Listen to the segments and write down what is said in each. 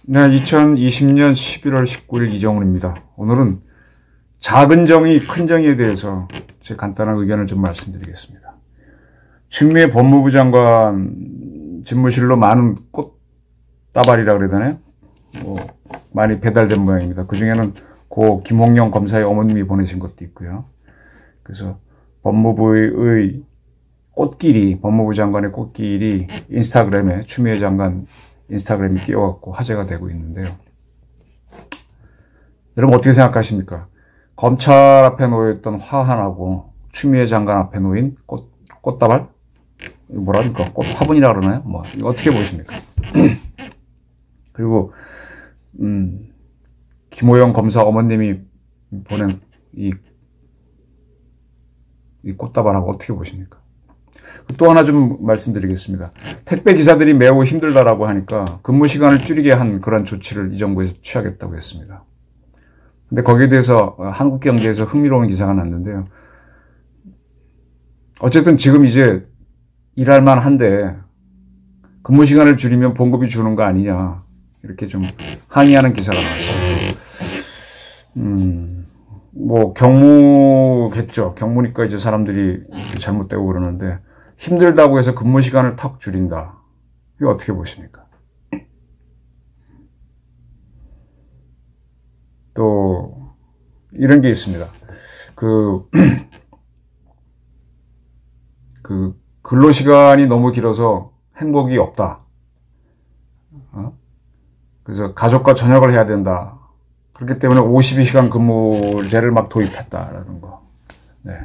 네, 2020년 11월 19일 이정훈입니다. 오늘은 작은 정의, 큰 정의에 대해서 제 간단한 의견을 좀 말씀드리겠습니다. 추미애 법무부 장관 집무실로 많은 꽃다발이라고 그래야 되나요? 많이 배달된 모양입니다. 그 중에는 고 김홍영 검사의 어머님이 보내신 것도 있고요. 그래서 법무부의 꽃길이, 법무부 장관의 꽃길이 인스타그램에 추미애 장관 인스타그램이 띄워갖고 화제가 되고 있는데요. 여러분 어떻게 생각하십니까? 검찰 앞에 놓여있던 화환하고 추미애 장관 앞에 놓인 꽃다발? 뭐랍니까? 꽃 화분이라 그러나요? 이거 어떻게 보십니까? 그리고 김호영 검사 어머님이 보낸 이 꽃다발하고 어떻게 보십니까? 또 하나 좀 말씀드리겠습니다. 택배 기사들이 매우 힘들다라고 하니까 근무 시간을 줄이게 한 그런 조치를 이 정부에서 취하겠다고 했습니다. 근데 거기에 대해서 한국경제에서 흥미로운 기사가 났는데요. 어쨌든 지금 이제 일할 만한데 근무 시간을 줄이면 봉급이 주는 거 아니냐, 이렇게 좀 항의하는 기사가 나왔어요. 경무겠죠. 경무니까 이제 사람들이 잘못되고 그러는데, 힘들다고 해서 근무 시간을 턱 줄인다. 이거 어떻게 보십니까? 또 이런 게 있습니다. 근로시간이 너무 길어서 행복이 없다. 그래서 가족과 저녁을 해야 된다. 그렇기 때문에 52시간 근무제를 막 도입했다라는 거. 네.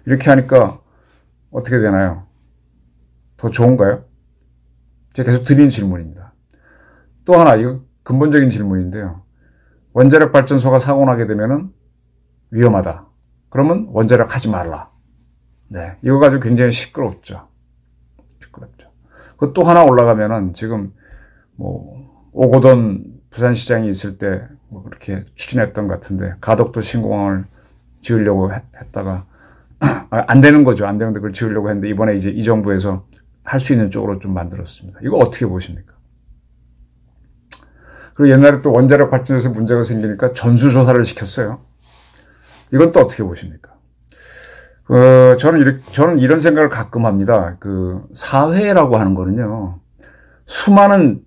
이렇게 하니까 어떻게 되나요? 더 좋은가요? 제가 계속 드리는 질문입니다. 또 하나, 이거 근본적인 질문인데요. 원자력 발전소가 사고 나게 되면은 위험하다. 그러면 원자력 하지 말라. 네. 이거 가지고 굉장히 시끄럽죠. 그 또 하나 올라가면은 지금 오고돈 부산시장이 있을 때 그렇게 추진했던 것 같은데, 가덕도 신공항을 지으려고 했다가 안 되는 거죠. 안 되는데 그걸 지으려고 했는데 이번에 이제 이 정부에서 할 수 있는 쪽으로 좀 만들었습니다. 이거 어떻게 보십니까? 그리고 옛날에 또 원자력 발전소에서 문제가 생기니까 전수조사를 시켰어요. 이건 또 어떻게 보십니까? 저는 이런 생각을 가끔 합니다. 사회라고 하는 거는요, 수많은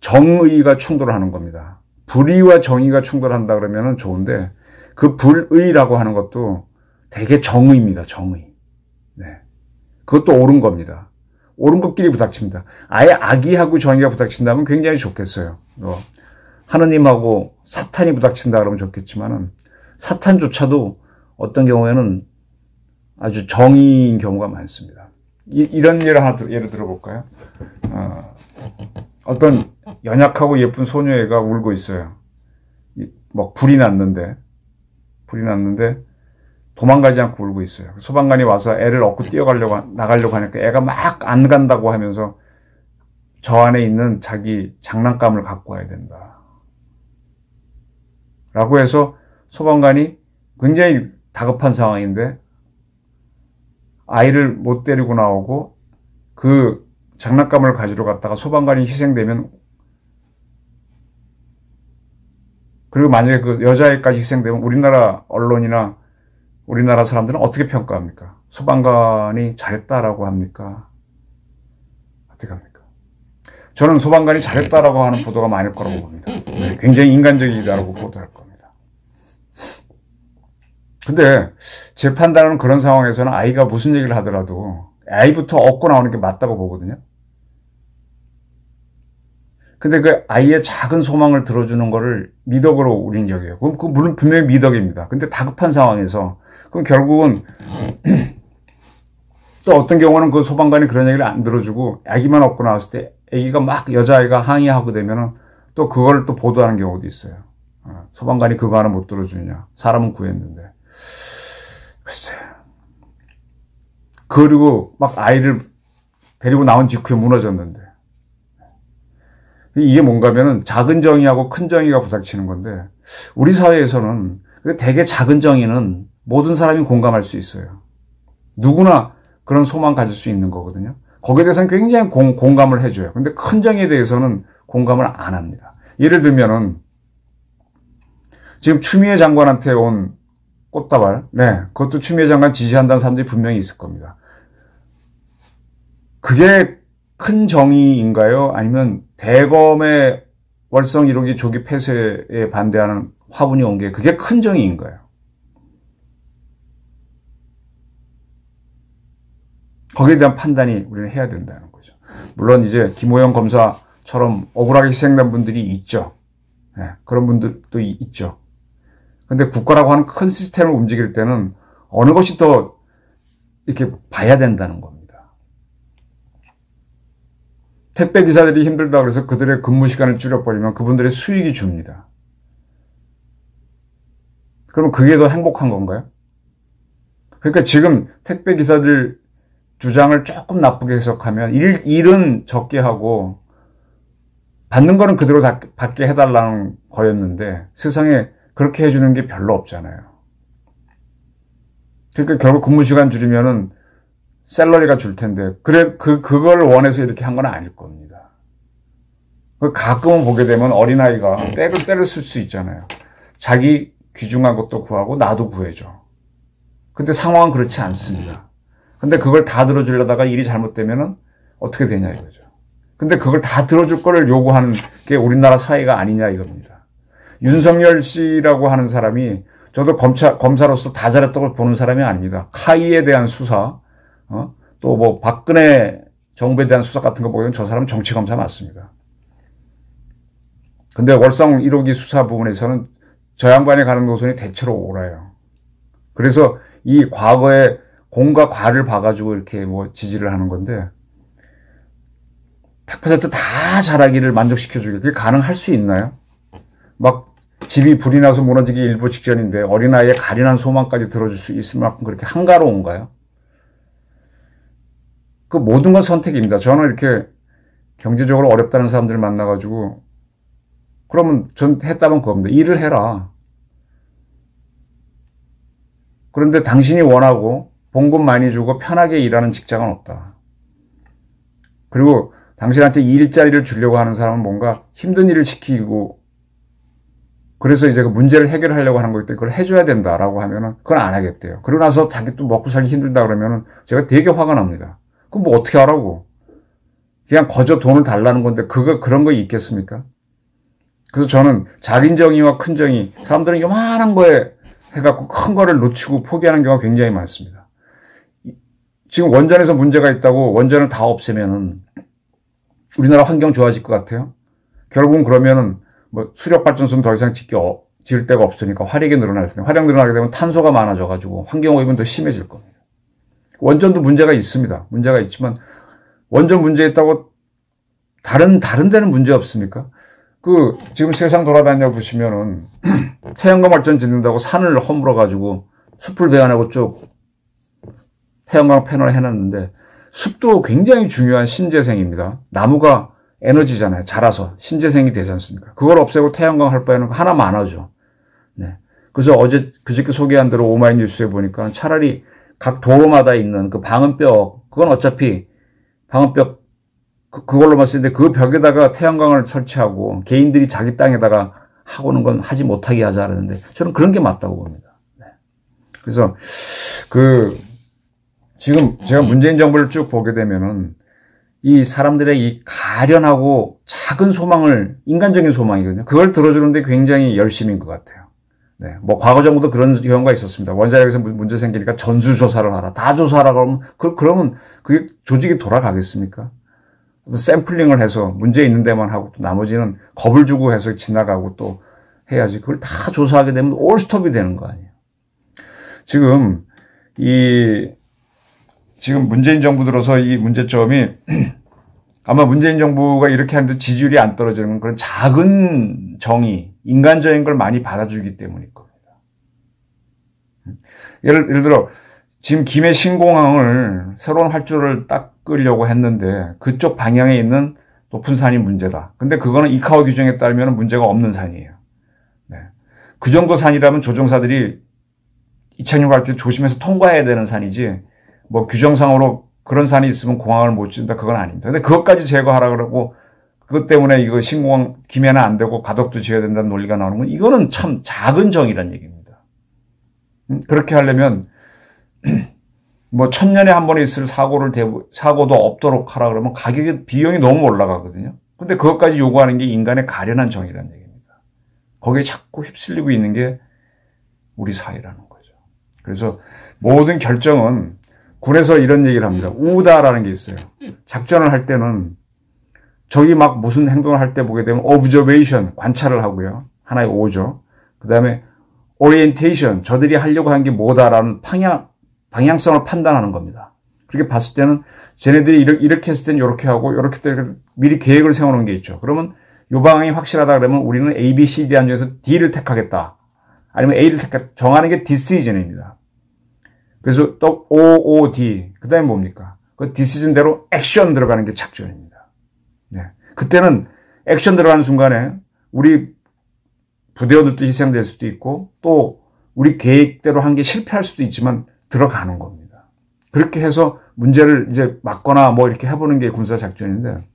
정의가 충돌하는 겁니다. 불의와 정의가 충돌한다 그러면은 좋은데, 그 불의라고 하는 것도 되게 정의입니다. 정의. 네. 그것도 옳은 겁니다. 옳은 것끼리 부닥칩니다. 아예 악의하고 정의가 부닥친다면 굉장히 좋겠어요. 하느님하고 사탄이 부닥친다 그러면 좋겠지만은, 사탄조차도 어떤 경우에는 아주 정의인 경우가 많습니다. 이런 예를 들어볼까요? 어떤 연약하고 예쁜 소녀애가 울고 있어요. 불이 났는데 도망가지 않고 울고 있어요. 소방관이 와서 애를 업고 나가려고 하니까 애가 막 안 간다고 하면서 저 안에 있는 자기 장난감을 갖고 와야 된다. 라고 해서 소방관이 굉장히 다급한 상황인데 아이를 못 데리고 나오고 그 장난감을 가지러 갔다가 소방관이 희생되면, 그리고 만약에 그 여자애까지 희생되면 우리나라 언론이나 우리나라 사람들은 어떻게 평가합니까? 소방관이 잘했다라고 합니까? 어떻게 합니까? 저는 소방관이 잘했다라고 하는 보도가 많을 거라고 봅니다. 네, 굉장히 인간적이다라고 보도할 겁니다. 근데 제 판단은 그런 상황에서는 아이가 무슨 얘기를 하더라도 아이부터 얻고 나오는 게 맞다고 보거든요. 근데 그 아이의 작은 소망을 들어주는 거를 미덕으로 우리는 여겨요. 그럼 물론 분명히 미덕입니다. 근데 다급한 상황에서, 그럼 결국은 또 어떤 경우는 그 소방관이 그런 얘기를 안 들어주고 아기만 얻고 나왔을 때 아기가 막 여자아이가 항의하고 되면은 또 그걸 또 보도하는 경우도 있어요. 소방관이 그거 하나 못 들어주느냐. 사람은 구했는데. 글쎄. 그리고 막 아이를 데리고 나온 직후에 무너졌는데. 이게 뭔가 하면은 작은 정의하고 큰 정의가 부닥치는 건데, 우리 사회에서는 되게 작은 정의는 모든 사람이 공감할 수 있어요. 누구나 그런 소망 가질 수 있는 거거든요. 거기에 대해서는 굉장히 공감을 해줘요. 근데 큰 정의에 대해서는 공감을 안 합니다. 예를 들면은 지금 추미애 장관한테 온 꽃다발, 네, 그것도 추미애 장관 지지한다는 사람들이 분명히 있을 겁니다. 그게 큰 정의인가요? 아니면 대검의 월성 1호기 조기 폐쇄에 반대하는 화분이 온 게 그게 큰 정의인가요? 거기에 대한 판단이 우리는 해야 된다는 거죠. 물론 이제 김호영 검사처럼 억울하게 희생된 분들이 있죠. 네, 그런 분들도 있죠. 근데 국가라고 하는 큰 시스템을 움직일 때는 어느 것이 더 이렇게 봐야 된다는 겁니다. 택배 기사들이 힘들다 그래서 그들의 근무 시간을 줄여버리면 그분들의 수익이 줍니다. 그럼 그게 더 행복한 건가요? 그러니까 지금 택배 기사들 주장을 조금 나쁘게 해석하면 일은 적게 하고 받는 거는 그대로 받게 해달라는 거였는데 세상에 그렇게 해주는 게 별로 없잖아요. 그러니까 결국 근무 시간 줄이면은 샐러리가 줄 텐데 그걸 원해서 이렇게 한 건 아닐 겁니다. 가끔은 보게 되면 어린아이가 때를 쓸 수 있잖아요. 자기 귀중한 것도 구하고 나도 구해줘. 근데 상황은 그렇지 않습니다. 근데 그걸 다 들어주려다가 일이 잘못되면은 어떻게 되냐 이거죠. 근데 그걸 다 들어줄 거를 요구하는 게 우리나라 사회가 아니냐 이겁니다. 윤석열 씨라고 하는 사람이 저도 검사로서 다 잘했다고 보는 사람이 아닙니다. 카이에 대한 수사, 또 뭐 박근혜 정부에 대한 수사 같은 거 보면 저 사람은 정치검사 맞습니다. 근데 월성 1호기 수사 부분에서는 저 양반이 가는 노선이 대체로 오라요. 그래서 이 과거에 공과 과를 봐가지고 이렇게 뭐 지지를 하는 건데 100% 다 잘하기를 만족시켜주기 그게 가능할 수 있나요? 막 집이 불이 나서 무너지기 일보 직전인데 어린아이의 가련한 소망까지 들어줄 수 있을 만큼 그렇게 한가로운가요? 그 모든 건 선택입니다. 저는 이렇게 경제적으로 어렵다는 사람들을 만나가지고 그러면 전 했다면 그겁니다. 일을 해라. 그런데 당신이 원하고 봉급 많이 주고 편하게 일하는 직장은 없다. 그리고 당신한테 일자리를 주려고 하는 사람은 뭔가 힘든 일을 시키고 그래서 이제 그 문제를 해결하려고 하는 거기 때문에 그걸 해줘야 된다라고 하면은 그건 안 하겠대요. 그러고 나서 자기 또 먹고 살기 힘들다 그러면은 제가 되게 화가 납니다. 그럼 뭐 어떻게 하라고? 그냥 거저 돈을 달라는 건데 그런 거 있겠습니까? 그래서 저는 작은 정의와 큰 정의, 사람들은 요만한 거에 해갖고 큰 거를 놓치고 포기하는 경우가 굉장히 많습니다. 지금 원전에서 문제가 있다고 원전을 다 없애면은 우리나라 환경 좋아질 것 같아요? 결국은 그러면은 뭐 수력발전소는 더 이상 지을 데가 없으니까 화력이 늘어날 텐데 화력 늘어나게 되면 탄소가 많아져가지고 환경오염은 더 심해질 겁니다. 원전도 문제가 있습니다. 문제가 있지만 원전 문제 있다고 다른 데는 문제 없습니까? 지금 세상 돌아다녀 보시면은 태양광 발전 짓는다고 산을 허물어가지고 숲을 베어내고 쭉 태양광 패널을 해놨는데 숲도 굉장히 중요한 신재생입니다. 나무가 에너지잖아요. 자라서 신재생이 되지 않습니까? 그걸 없애고 태양광 할 바에는 하나만 하죠. 네. 그래서 그저께 소개한 대로 오마이뉴스에 보니까 차라리 각 도로마다 있는 그 방음벽, 그건 어차피 방음벽 그걸로만 쓰는데 그 벽에다가 태양광을 설치하고 개인들이 자기 땅에다가 하고는 건 하지 못하게 하자 그러는데 저는 그런 게 맞다고 봅니다. 네. 그래서 지금 제가 문재인 정부를 쭉 보게 되면은 이 사람들의 이 가련하고 작은 소망을 인간적인 소망이거든요. 그걸 들어주는데 굉장히 열심인 것 같아요. 네, 뭐 과거 정부도 그런 경우가 있었습니다. 원자력에서 문제 생기니까 전수조사를 하라. 다 조사하라 그러면 그게 조직이 돌아가겠습니까? 샘플링을 해서 문제 있는 데만 하고 또 나머지는 겁을 주고 해서 지나가고 또 해야지. 그걸 다 조사하게 되면 올스톱이 되는 거 아니에요. 지금 문재인 정부 들어서 이 문제점이 아마 문재인 정부가 이렇게 하는데 지지율이 안 떨어지는 그런 작은 정의, 인간적인 걸 많이 받아주기 때문일 겁니다. 예를 들어 지금 김해 신공항을 새로운 활주로를 닦으려고 했는데 그쪽 방향에 있는 높은 산이 문제다. 근데 그거는 이카오 규정에 따르면 문제가 없는 산이에요. 네. 그 정도 산이라면 조종사들이 이착륙할 때 조심해서 통과해야 되는 산이지 뭐 규정상으로 그런 산이 있으면 공항을 못 준다 그건 아닙니다. 근데 그것까지 제거하라 그러고 그것 때문에 이거 신공항 기면은 안 되고 가덕도 지어야 된다는 논리가 나오는 건 이거는 참 작은 정의란 얘기입니다. 그렇게 하려면 뭐 1000년에 한 번에 있을 사고도 없도록 하라 그러면 비용이 너무 올라가거든요. 근데 그것까지 요구하는 게 인간의 가련한 정의란 얘기입니다. 거기에 자꾸 휩쓸리고 있는 게 우리 사회라는 거죠. 그래서 모든 결정은 군에서 이런 얘기를 합니다. 우다라는 게 있어요. 작전을 할 때는 적이 막 무슨 행동을 할 때 보게 되면 observation, 관찰을 하고요. 하나의 오죠. 그 다음에 orientation, 저들이 하려고 하는 게 뭐다라는 방향성을 판단하는 겁니다. 그렇게 봤을 때는 쟤네들이 이렇게 했을 때는 이렇게 하고 이렇게 때 미리 계획을 세워놓은 게 있죠. 그러면 이 방향이 확실하다 그러면 우리는 A, B, C, D 안 중에서 D를 택하겠다. 아니면 A를 정하는 게 decision입니다. 그래서 또 O, D. 그 다음에 뭡니까? 그 decision대로 액션 들어가는 게 작전입니다. 네. 그때는 액션 들어가는 순간에 우리 부대원들도 희생될 수도 있고 또 우리 계획대로 한 게 실패할 수도 있지만 들어가는 겁니다. 그렇게 해서 문제를 이제 막거나 뭐 이렇게 해보는 게 군사작전인데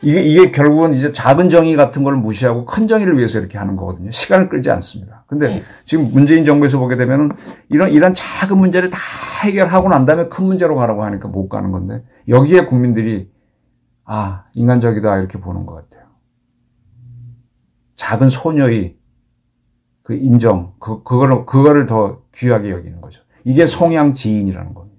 이게 결국은 이제 작은 정의 같은 걸 무시하고 큰 정의를 위해서 이렇게 하는 거거든요. 시간을 끌지 않습니다. 근데 지금 문재인 정부에서 보게 되면은 이런 작은 문제를 다 해결하고 난 다음에 큰 문제로 가라고 하니까 못 가는 건데 여기에 국민들이 인간적이다 이렇게 보는 것 같아요. 작은 소녀의 그 인정, 그거를 더 귀하게 여기는 거죠. 이게 송양지인이라는 겁니다.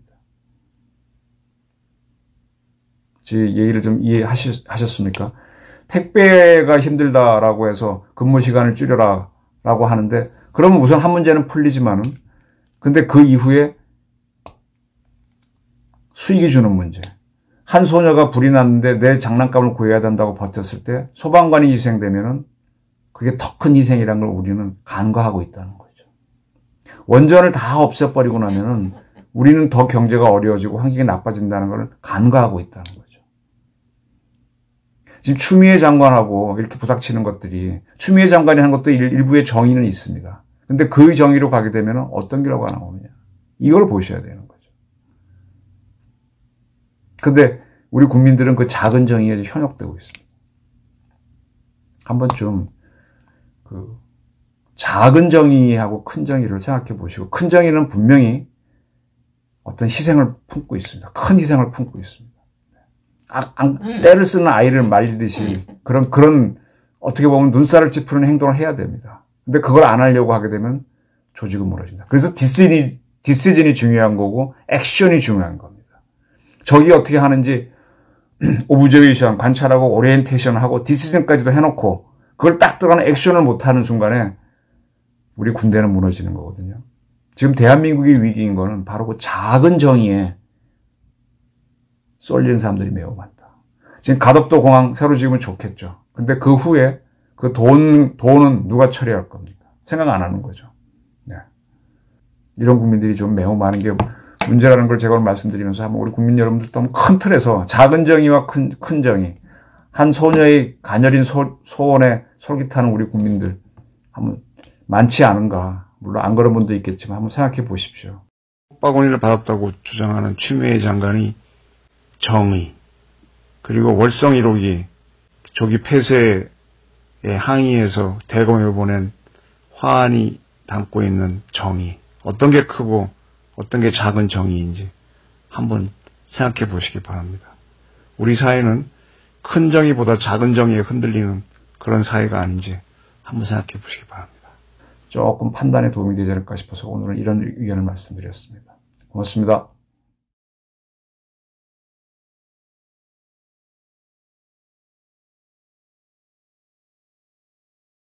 제 얘기를 좀 이해하셨습니까? 택배가 힘들다라고 해서 근무 시간을 줄여라라고 하는데 그러면 우선 한 문제는 풀리지만은 근데 그 이후에 수익이 주는 문제. 한 소녀가 불이 났는데 내 장난감을 구해야 된다고 버텼을 때 소방관이 희생되면은 그게 더 큰 희생이라는 걸 우리는 간과하고 있다는 거죠. 원전을 다 없애버리고 나면은 우리는 더 경제가 어려워지고 환경이 나빠진다는 걸 간과하고 있다는 거죠. 지금 추미애 장관하고 이렇게 부닥치는 것들이 추미애 장관이 한 것도 일부의 정의는 있습니다. 근데 그 정의로 가게 되면 어떤 결과가 나오느냐. 이걸 보셔야 되는 거죠. 근데 우리 국민들은 그 작은 정의에 현혹되고 있습니다. 한 번쯤 그 작은 정의하고 큰 정의를 생각해 보시고 큰 정의는 분명히 어떤 희생을 품고 있습니다. 큰 희생을 품고 있습니다. 때를 쓰는 아이를 말리듯이 그런 어떻게 보면 눈살을 찌푸리는 행동을 해야 됩니다. 근데 그걸 안 하려고 하게 되면 조직은 무너진다. 그래서 디시전이 중요한 거고 액션이 중요한 겁니다. 적이 어떻게 하는지 오브저베이션, 관찰하고 오리엔테이션하고 디시전까지도 해놓고 그걸 딱 들어가는 액션을 못하는 순간에 우리 군대는 무너지는 거거든요. 지금 대한민국의 위기인 거는 바로 그 작은 정의에 쏠리는 사람들이 매우 많다. 지금 가덕도 공항 새로 지으면 좋겠죠. 근데 그 후에 그 돈은 누가 처리할 겁니까? 생각 안 하는 거죠. 네. 이런 국민들이 좀 매우 많은 게 문제라는 걸 제가 오늘 말씀드리면서 한번 우리 국민 여러분들도 한번 큰 틀에서 작은 정의와 큰 정의, 한 소녀의 가녀린 소원에 솔깃하는 우리 국민들 한번 많지 않은가. 물론 안 그런 분도 있겠지만 한번 생각해 보십시오. 박원희를 받았다고 주장하는 추미애 장관이 정의, 그리고 월성 1호기 조기 폐쇄에 항의해서 대검에 보낸 화환이 담고 있는 정의, 어떤 게 크고 어떤 게 작은 정의인지 한번 생각해 보시기 바랍니다. 우리 사회는 큰 정의보다 작은 정의에 흔들리는 그런 사회가 아닌지 한번 생각해 보시기 바랍니다. 조금 판단에 도움이 되지 않을까 싶어서 오늘은 이런 의견을 말씀드렸습니다. 고맙습니다.